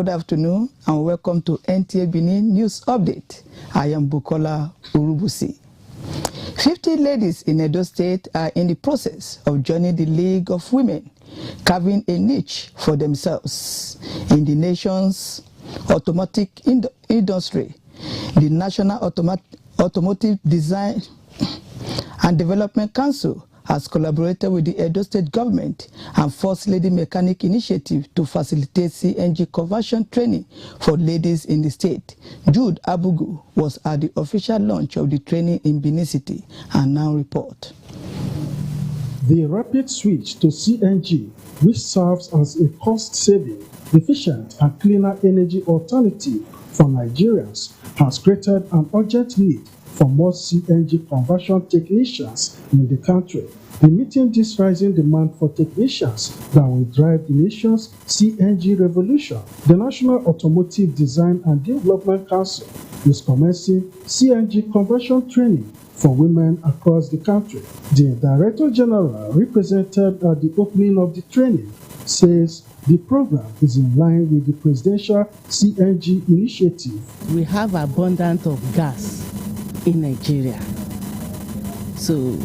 Good afternoon and welcome to NTA Benin News Update. I am Bukola Urubusi. 50 ladies in Edo State are in the process of joining the League of Women, carving a niche for themselves in the nation's automotive industry. The National Automotive Design and Development Council has collaborated with the Edo State government and First Lady Mechanic Initiative to facilitate CNG conversion training for ladies in the state. Jude Abugu was at the official launch of the training in Benin City and now report. The rapid switch to CNG, which serves as a cost-saving, efficient and cleaner energy alternative for Nigerians, has created an urgent need for more CNG conversion technicians in the country. In meeting this rising demand for technicians that will drive the nation's CNG revolution, the National Automotive Design and Development Council is commencing CNG conversion training for women across the country. The Director General, represented at the opening of the training, says the program is in line with the presidential CNG initiative. We have abundance of gas in Nigeria. So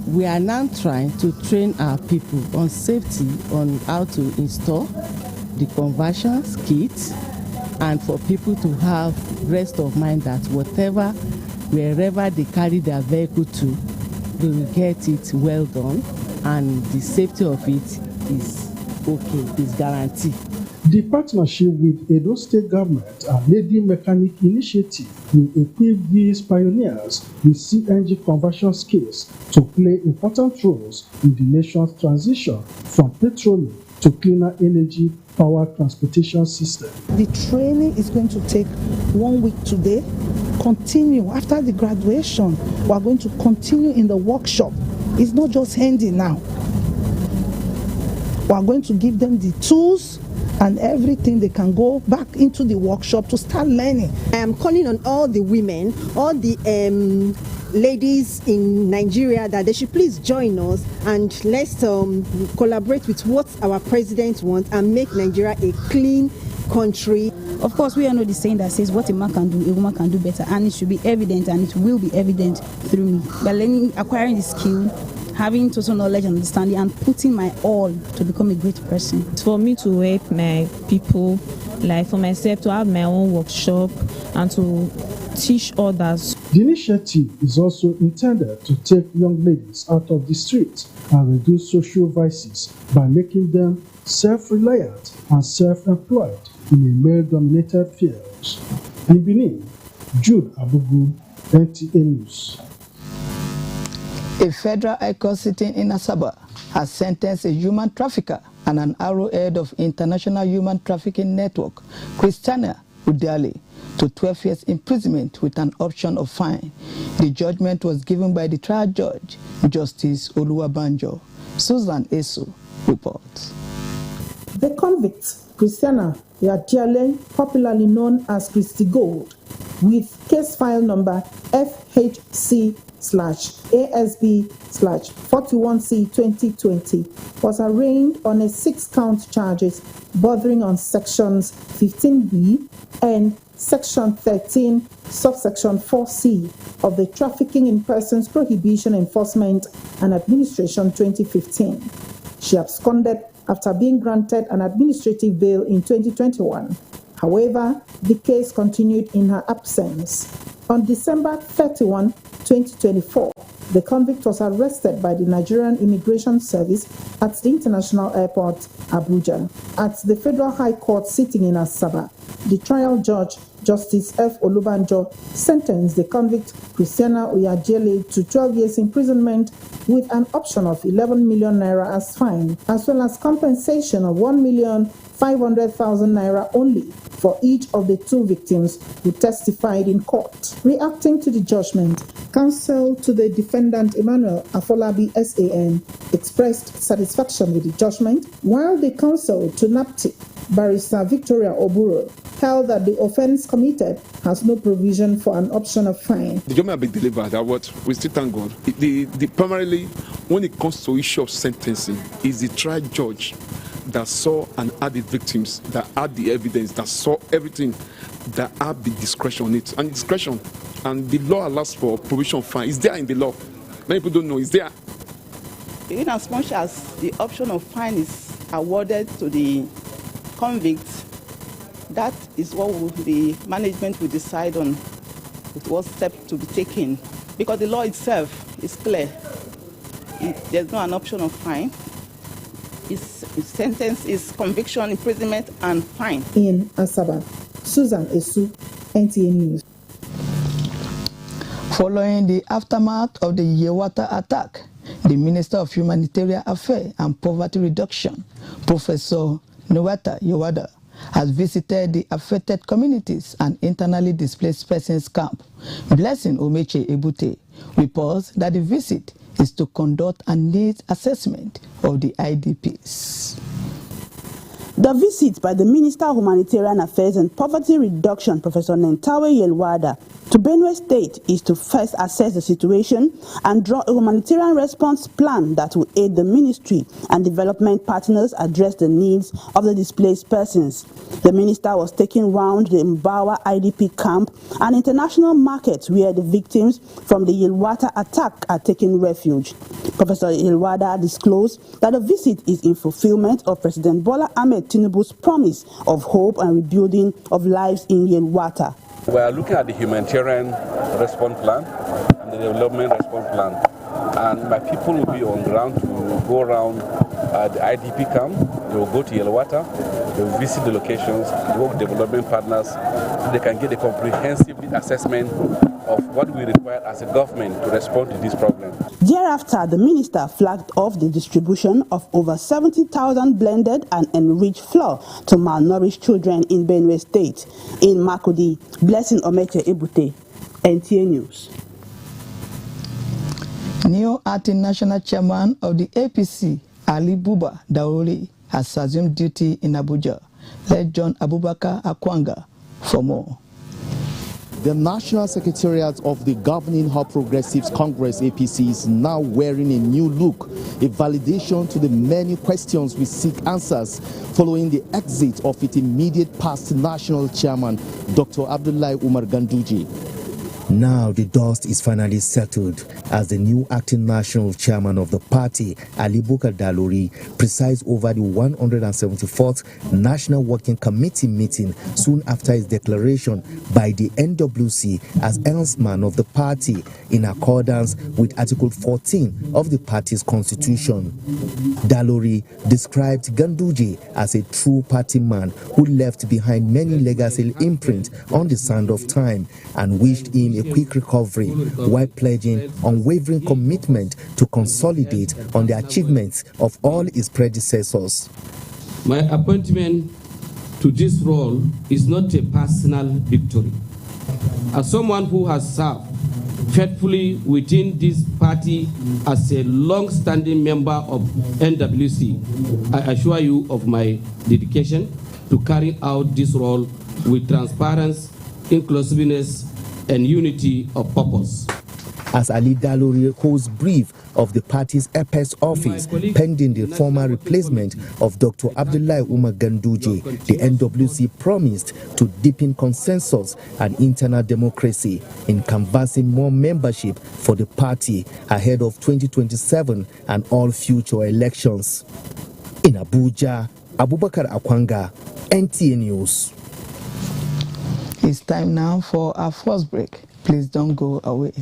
we are now trying to train our people on safety, on how to install the conversion kits, and for people to have rest of mind that wherever they carry their vehicle to, they will get it well done, and the safety of it is okay, is guaranteed. The partnership with Edo State Government and Lady Mechanic Initiative will equip these pioneers with CNG conversion skills to play important roles in the nation's transition from petroleum to cleaner energy power transportation system. The training is going to take 1 week today, continue after the graduation. We are going to continue in the workshop. It's not just handy now. We are going to give them the tools and everything. They can go back into the workshop to start learning. I am calling on all the women, all the ladies in Nigeria, that they should please join us and let's collaborate with what our president wants and make Nigeria a clean country. Of course, we all know the saying that says what a man can do, a woman can do better, and it should be evident, and it will be evident through me. By learning, acquiring the skill, having total knowledge and understanding, and putting my all to become a great person. For me to help my people, like for myself to have my own workshop and to teach others. The initiative is also intended to take young ladies out of the streets and reduce social vices by making them self-reliant and self-employed in a male-dominated field. In Benin, Jude Abugu, NTA News. A federal high court sitting in Asaba has sentenced a human trafficker and an arrowhead of international human trafficking network, Christiana Udiale, to 12 years imprisonment with an option of fine. The judgment was given by the trial judge, Justice Oluwabanjo. Susan Esu reports. The convict, Christiana Udiale, popularly known as Christy Gold, with case file number FHC/ASB/41C/2020, was arraigned on a 6-count charges bordering on sections 15B and section 13, subsection 4C of the Trafficking in Persons Prohibition Enforcement and Administration 2015. She absconded after being granted an administrative bail in 2021. However, the case continued in her absence. On December 31, 2024, the convict was arrested by the Nigerian Immigration Service at the International Airport, Abuja. At the Federal High Court sitting in Asaba, the trial judge, Justice F. Olubanjo, sentenced the convict Christiana Udiale to 12 years imprisonment with an option of 11 million naira as fine, as well as compensation of 1,500,000 naira only for each of the 2 victims who testified in court. Reacting to the judgment, counsel to the defendant Emmanuel Afolabi SAN expressed satisfaction with the judgment, while the counsel to NAPTI, Barrister Victoria Oburo, held that the offense committed has no provision for an option of fine. The judgment has been delivered. We still thank God. Primarily, when it comes to issue of sentencing, is the trial judge that saw and had the victims, that had the evidence, that saw everything, that had the discretion on it. And discretion, and the law allows for provision of fine. It's there in the law. Many people don't know, it's there. In as much as the option of fine is awarded to the convict, that is what the management will decide on, with what step to be taken. Because the law itself is clear. There's no an option of fine. Its sentence is conviction, imprisonment, and fine. In Asaba, Susan Esu, NTA News. Following the aftermath of the Yewata attack, the Minister of Humanitarian Affairs and Poverty Reduction, Professor Nwata Yewada, has visited the affected communities and internally displaced persons camp. Blessing Omeche Ebute reports that the visit is to conduct a needs assessment of the IDPs. The visit by the Minister of Humanitarian Affairs and Poverty Reduction, Professor Nentawe Yelwada, to Benue State is to first assess the situation and draw a humanitarian response plan that will aid the ministry and development partners address the needs of the displaced persons. The minister was taking round the Mbawa IDP camp, an international market where the victims from the Yelwata attack are taking refuge. Professor Yelwada disclosed that the visit is in fulfillment of President Bola Ahmed Tinubu's promise of hope and rebuilding of lives in Yelwata. We are looking at the humanitarian response plan and the development response plan. And my people will be on ground to go around the IDP camp. They will go to Yelwata, they will visit the locations, work with development partners, so they can get a comprehensive assessment of what we require as a government to respond to this problem. Thereafter, the minister flagged off the distribution of over 70,000 blended and enriched flour to malnourished children in Benue State. In Makudi, Blessing Omeche Ebute, NTA News. New acting national chairman of the APC, Ali Buba Daori, has assumed duty in Abuja. Let John Abubakar Akwanga for more. The National Secretariat of the Governing All Progressives Congress APC is now wearing a new look, a validation to the many questions we seek answers following the exit of its immediate past national chairman, Dr. Abdullahi Umar Ganduje. Now the dust is finally settled as the new acting national chairman of the party, Ali Bukar Dalori, presides over the 174th National Working Committee meeting soon after his declaration by the NWC as helmsman of the party in accordance with Article 14 of the party's constitution. Dalori described Ganduje as a true party man who left behind many legacy imprints on the sand of time and wished him a quick recovery while pledging unwavering commitment to consolidate on the achievements of all his predecessors. My appointment to this role is not a personal victory. As someone who has served faithfully within this party as a long-standing member of NWC, I assure you of my dedication to carry out this role with transparency, inclusiveness, and unity of purpose. As Ali Dalori holds brief of the party's apex office pending the former replacement of Dr. Abdullahi Umar Ganduje, the NWC promised to deepen consensus and internal democracy in canvassing more membership for the party ahead of 2027 and all future elections. In Abuja, Abubakar Akwanga, NTA News. It's time now for our first break. Please don't go away.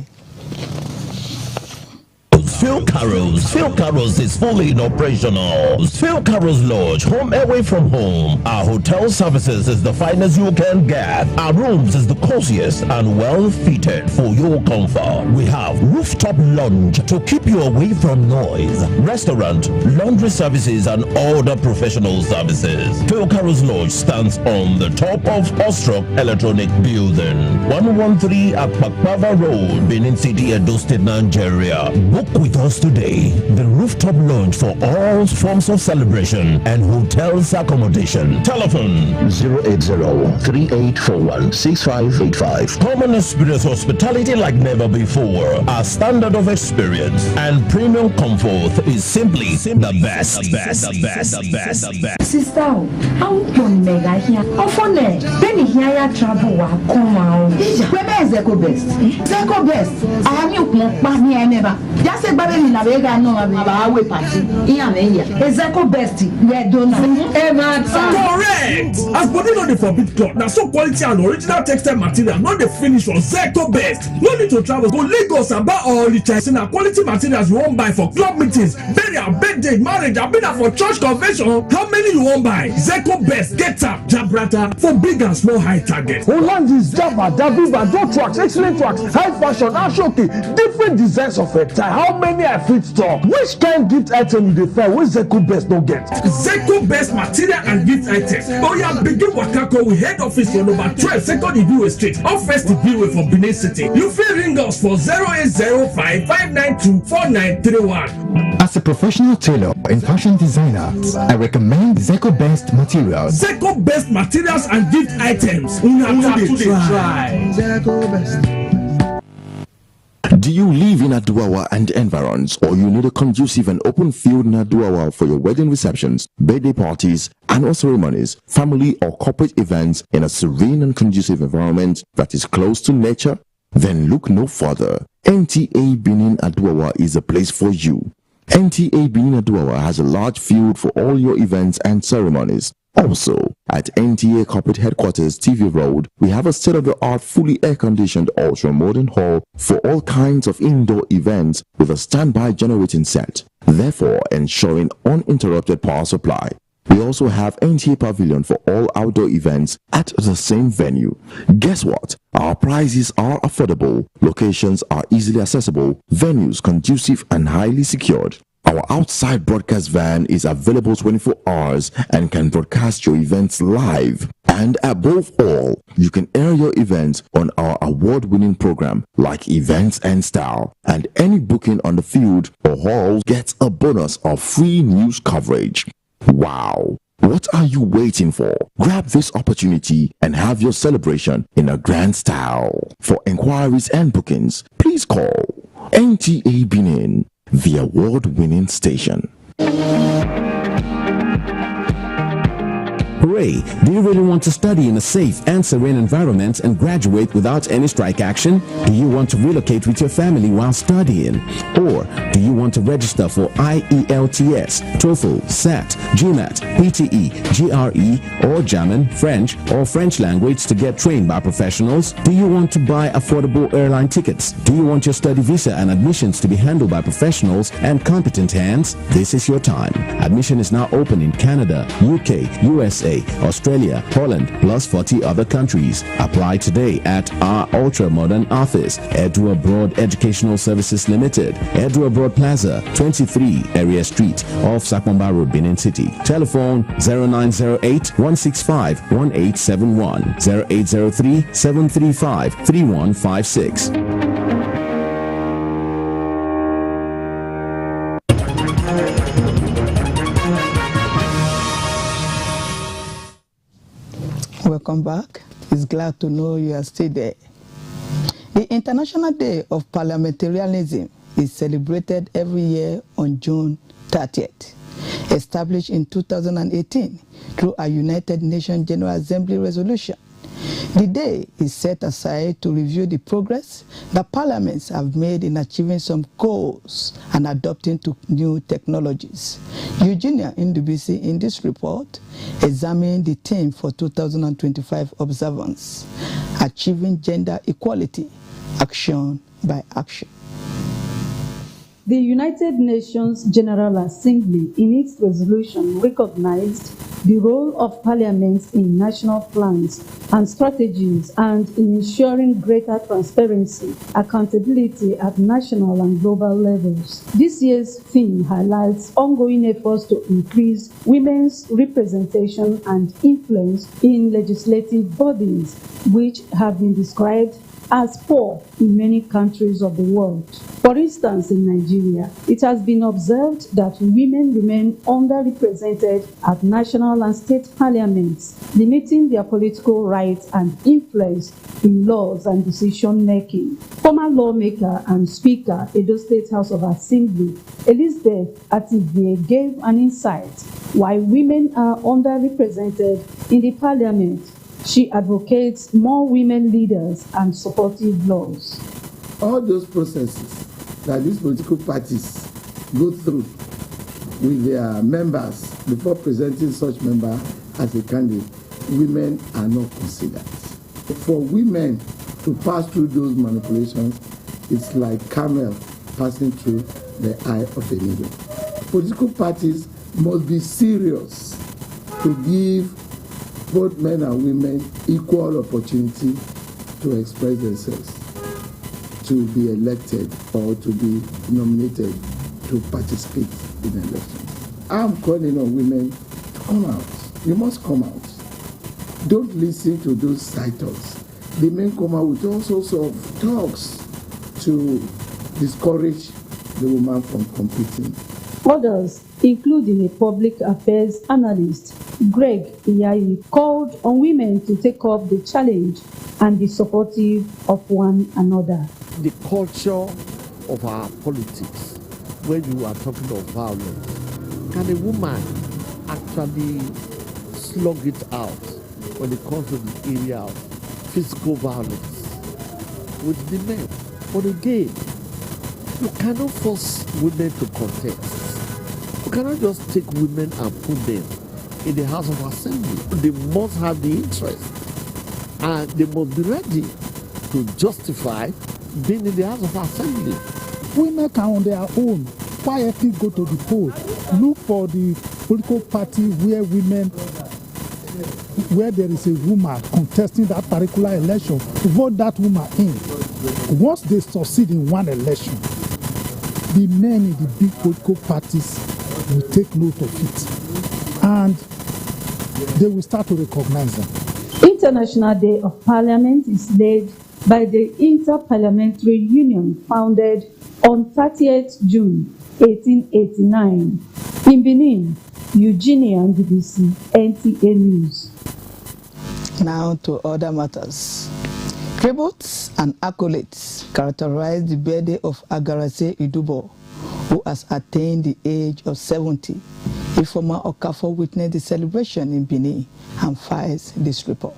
Phil Carroll's is fully operational. Phil Carroll's Lodge, home away from home. Our hotel services is the finest you can get. Our rooms is the coziest and well fitted for your comfort. We have rooftop lounge to keep you away from noise, restaurant, laundry services, and other professional services. Phil Carroll's Lodge stands on the top of Ostrock Electronic Building, 113 at Pakpava Road, Benin City, Edo State, Nigeria. Book with with us today. The rooftop lounge for all forms of celebration and hotels accommodation. Telephone 080-3841-6585. Common experience hospitality like never before. Our standard of experience and premium comfort is simply the best. Sister, I'm going mega here. Often, then here ya trouble wa come out. Where is Zeko Best? Zeko Best. I am you money I never. Just say baby in a vega no about we party. Iya me here. Zeko Best. We don't know. Correct. As body no dey for big club, now so quality and original textile material not the finish on Zeko Best. No need to travel go Lagos and buy all the China quality materials you won't buy for club meetings, burial, birthday, marriage, and been for church convention. How many you won't buy? Zeko Best get up Jabrata for big and small high target. Hollandis, Java, Daviva, Joe Trucks, excellent trucks, high fashion, Ashoki, different designs of a tie. How many I fit stock? Which kind gift item you dey wey Zeko Best no get? Zeko Best material and gift items. Oh yeah, begin Wakako with head office for number 12 2nd Ibiwe Street, off First Ibiwe for Benin City. You feel ring us for 0805-592-4931. As a professional tailor and fashion designer, I recommend Zeko Best materials. Zeko Best materials and gift items. Una to try. Zeko Best. Do you live in Aduawa and environs, or you need a conducive and open field in Aduawa for your wedding receptions, birthday parties, annual ceremonies, family or corporate events in a serene and conducive environment that is close to nature? Then look no further. NTA Benin Aduawa is a place for you. NTA Benin Aduawa has a large field for all your events and ceremonies. Also, at NTA Corporate Headquarters TV Road, we have a state-of-the-art fully air-conditioned ultra-modern hall for all kinds of indoor events with a standby generating set, therefore ensuring uninterrupted power supply. We also have NTA Pavilion for all outdoor events at the same venue. Guess what? Our prices are affordable, locations are easily accessible, venues conducive and highly secured. Our outside broadcast van is available 24 hours and can broadcast your events live. And above all, you can air your events on our award-winning program like Events and Style. And any booking on the field or hall gets a bonus of free news coverage. Wow! What are you waiting for? Grab this opportunity and have your celebration in a grand style. For inquiries and bookings, please call NTA Benin, the award-winning station. Hooray! Do you really want to study in a safe and serene environment and graduate without any strike action? Do you want to relocate with your family while studying? Or do you want to register for IELTS, TOEFL, SAT, GMAT, PTE, GRE, or German, French, or French language to get trained by professionals? Do you want to buy affordable airline tickets? Do you want your study visa and admissions to be handled by professionals and competent hands? This is your time. Admission is now open in Canada, UK, USA, Australia, Holland, plus 40 other countries. Apply today at our ultra-modern office, Edu Abroad Educational Services Limited, Edu Abroad Plaza, 23 Area Street, off Sakwamba Road, Benin City. Telephone 0908-165-1871, 0803-735-3156. Welcome back. It's glad to know you are still there. The International Day of Parliamentarianism is celebrated every year on June 30th. Established in 2018 through a United Nations General Assembly resolution. The day is set aside to review the progress that parliaments have made in achieving some goals and adopting to new technologies. Eugenia Indubisi in this report examined the theme for 2025 observance, Achieving Gender Equality, Action by Action. The United Nations General Assembly, in its resolution, recognized the role of parliaments in national plans and strategies and in ensuring greater transparency, accountability at national and global levels. This year's theme highlights ongoing efforts to increase women's representation and influence in legislative bodies, which have been described as poor in many countries of the world. For instance, in Nigeria, it has been observed that women remain underrepresented at national and state parliaments, limiting their political rights and influence in laws and decision-making. Former lawmaker and Speaker, Edo State House of Assembly, Elizabeth Ativie, gave an insight why women are underrepresented in the parliament. She advocates more women leaders and supportive laws. All those processes that these political parties go through with their members before presenting such member as a candidate, women are not considered. For women to pass through those manipulations, it's like camel passing through the eye of a needle. Political parties must be serious to give both men and women equal opportunity to express themselves, to be elected or to be nominated to participate in elections. I'm calling on women to come out. You must come out. Don't listen to those side talks. They may come out with all sorts of talks to discourage the woman from competing. Others, including a public affairs analyst, Greg Iyayi, called on women to take up the challenge and be supportive of one another. The culture of our politics, when you are talking of violence, can a woman actually slug it out when it comes to the area of physical violence with the men? But again, you cannot force women to contest. You cannot just take women and put them in the House of Assembly. They must have the interest and they must be ready to justify being in the House of Assembly. Women can on their own quietly go to the poll, look for the political party where there is a woman contesting that particular election, vote that woman in. Once they succeed in one election, the men in the big political parties will take note of it and they will start to recognize them. International Day of Parliament is led by the Inter-Parliamentary Union, founded on 30th June 1889. In Benin, Eugenia Ndubisi, NTA News. Now to other matters. Tributes and accolades characterize the birthday of Agarase Idubo, who has attained the age of 70. A former Okafor witnessed the celebration in Benin and files this report.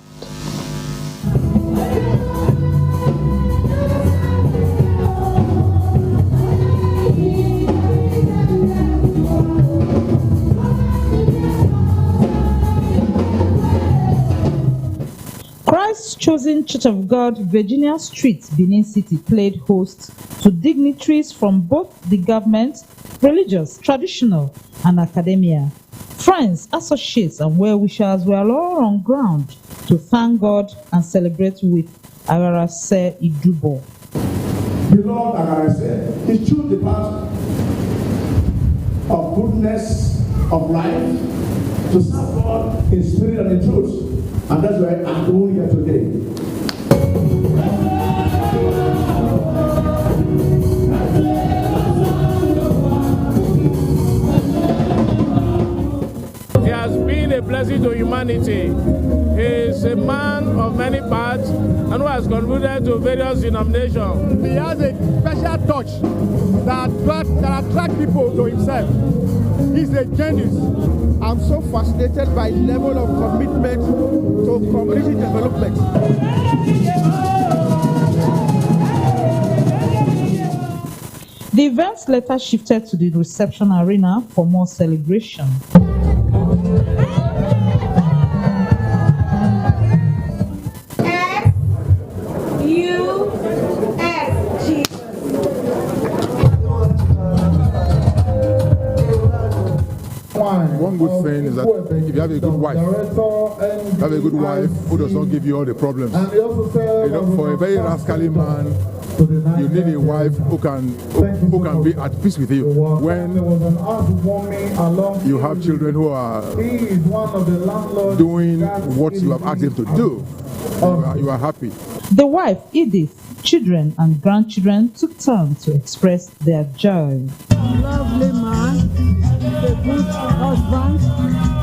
Christ's Chosen Church of God, Virginia Street, Benin City, played host to dignitaries from both the government, religious, traditional, and academia. Friends, associates, and well-wishers were all on ground to thank God and celebrate with Agarase Idubo. Beloved Agarase, he chose the path of goodness, of life, to serve God in spirit and in truth. And that's why I'm doing here today. He has been a blessing to humanity. He is a man of many parts and who has contributed to various denominations. He has a special touch that attracts people to himself. He's a genius. I'm so fascinated by the level of commitment to community development. The events later shifted to the reception arena for more celebration. One good thing is that if you have a good wife, who does not give you all the problems. For a very rascally man, you need a wife who can be at peace with you. When you have children who are doing what you have asked them to do, you are happy. The wife, Edith, Children and grandchildren took time to express their joy. Lovely man, a good husband,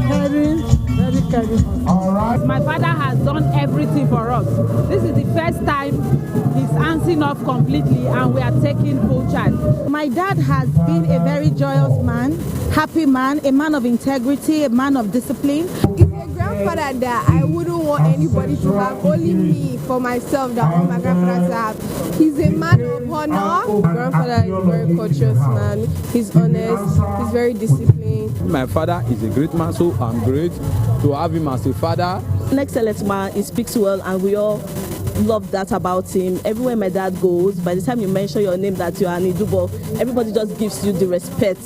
caring, very caring. All right. My father has done everything for us. This is the first time he's answering off completely and we are taking full charge. My dad has been a very joyous man, happy man, a man of integrity, a man of discipline. If a grandfather that I wouldn't want anybody to have, only me for myself that all my grandfathers have. He's a man of honor. Grandfather is a very courteous man. He's honest. He's very disciplined. My father is a great man, so I'm great to have him as a father. An excellent man. He speaks well, and we all love that about him. Everywhere my dad goes, by the time you mention your name that you are an Idubo, everybody just gives you the respect.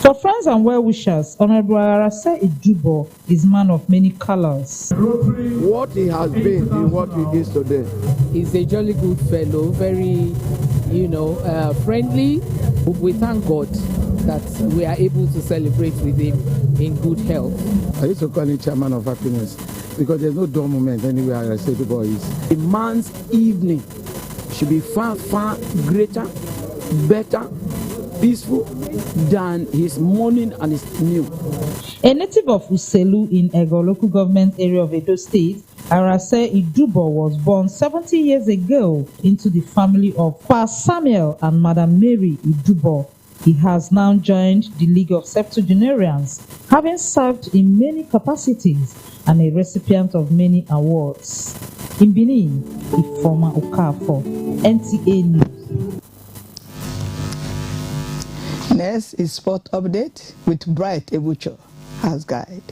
For friends and well-wishers, Honorable Arase Idubo is man of many colors. What he has been is what he is today. He's a jolly good fellow, very, friendly. We thank God that we are able to celebrate with him in good health. I used to call him chairman of happiness because there's no dull moment anywhere Arase Idubo is. A man's evening should be far, far greater, better, peaceful than his morning and his noon. A native of Uselu in Ego local government area of Edo State, Arase Idubo was born 70 years ago into the family of Pa Samuel and Madam Mary Idubo. He has now joined the League of Septuagenarians, having served in many capacities and a recipient of many awards. In Benin, Ifoma Okafor, NTA News. Next is Sport Update with Bright Ebucho as guide.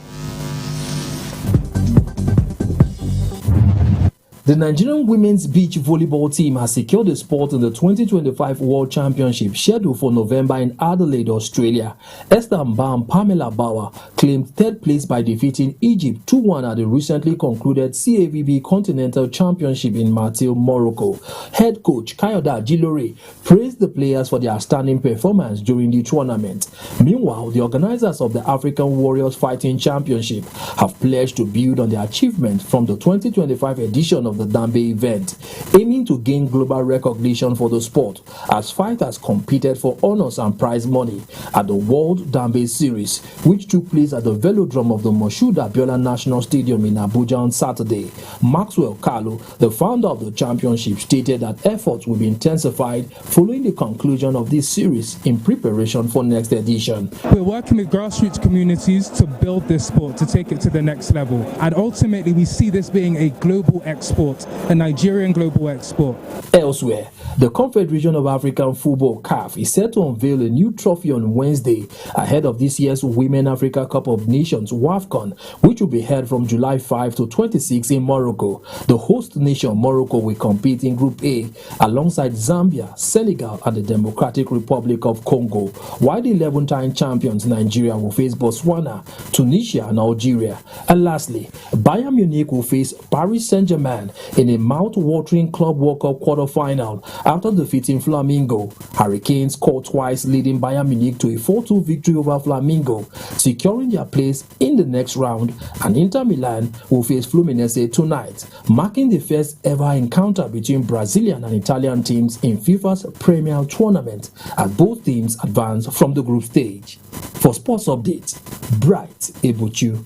The Nigerian women's beach volleyball team has secured a spot in the 2025 World Championship scheduled for November in Adelaide, Australia. Esther Mba and Pamela Bauer claimed third place by defeating Egypt 2-1 at the recently concluded CAVB Continental Championship in Martil, Morocco. Head coach Kayoda Jilore praised the players for their outstanding performance during the tournament. Meanwhile, the organizers of the African Warriors Fighting Championship have pledged to build on their achievement from the 2025 edition of the Dambe event, aiming to gain global recognition for the sport as fighters competed for honors and prize money at the World Dambe Series, which took place at the Velodrome of the Moshood Abiola National Stadium in Abuja on Saturday. Maxwell Kalu, the founder of the championship, stated that efforts will be intensified following the conclusion of this series in preparation for next edition. We're working with grassroots communities to build this sport, to take it to the next level, and ultimately we see this being a global export, a Nigerian global export. Elsewhere, the Confederation of African Football (CAF) is set to unveil a new trophy on Wednesday ahead of this year's Women Africa Cup of Nations (WAFCON), which will be held from July 5 to 26 in Morocco. The host nation Morocco will compete in Group A alongside Zambia, Senegal, and the Democratic Republic of Congo, while the 11-time champions Nigeria will face Botswana, Tunisia, and Algeria. And lastly, Bayern Munich will face Paris Saint-Germain in a mouth-watering Club World Cup quarter-final after defeating Flamengo. Hurricanes scored twice, leading Bayern Munich to a 4-2 victory over Flamengo, securing their place in the next round, and Inter Milan will face Fluminense tonight, marking the first ever encounter between Brazilian and Italian teams in FIFA's Premier Tournament, as both teams advance from the group stage. For Sports Update, Bright Ebuchu,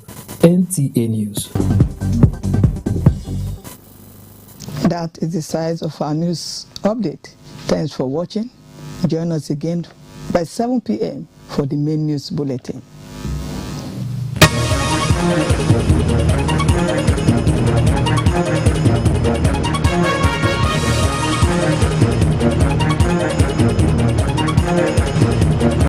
NTA News. That is the size of our news update. Thanks for watching. Join us again by 7 p.m. for the main news bulletin.